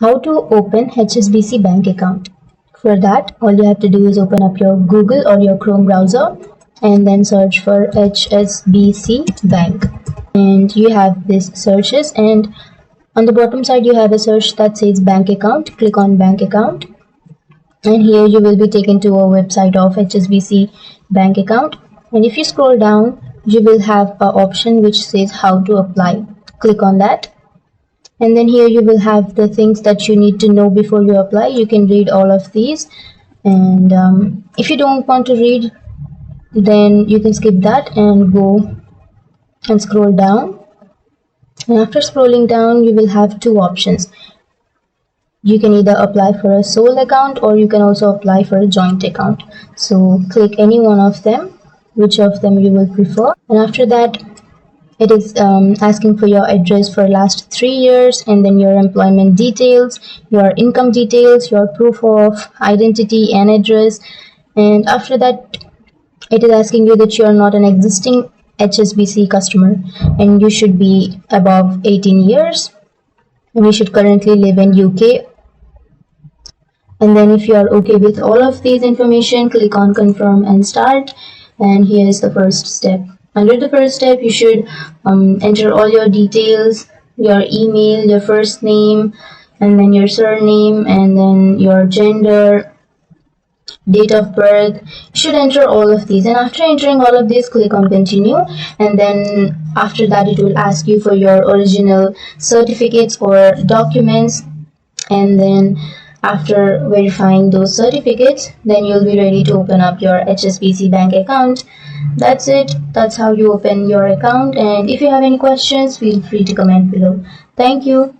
How to open HSBC bank account. For that, all you have to do is open up your Google or your Chrome browser and then search for HSBC bank. And you have these searches, and on the bottom side you have a search that says bank account. Click on bank account, and here you will be taken to a website of HSBC bank account. And if you scroll down, you will have an option which says how to apply. Click on that. And then here you will have the things that you need to know before you apply. You can read all of these, and if you don't want to read, then you can skip that and go and scroll down. And after scrolling down, you will have two options. You can either apply for a sole account, or you can also apply for a joint account. So click any one of them, which of them you will prefer. And after that, it is asking for your address for last 3 years, and then your employment details, your income details, your proof of identity and address. And after that, it is asking you that you are not an existing HSBC customer and you should be above 18 years and you should currently live in UK. And then if you are okay with all of these information, click on confirm and start. And here is the first step. Under the first step, you should enter all your details, your email, your first name, and then your surname, and then your gender, date of birth. You should enter all of these, and after entering all of these, click on continue. And then after that, it will ask you for your original certificates or documents. And then after verifying those certificates, then you'll be ready to open up your HSBC bank account. That's it. That's how you open your account. And if you have any questions, feel free to comment below. Thank you.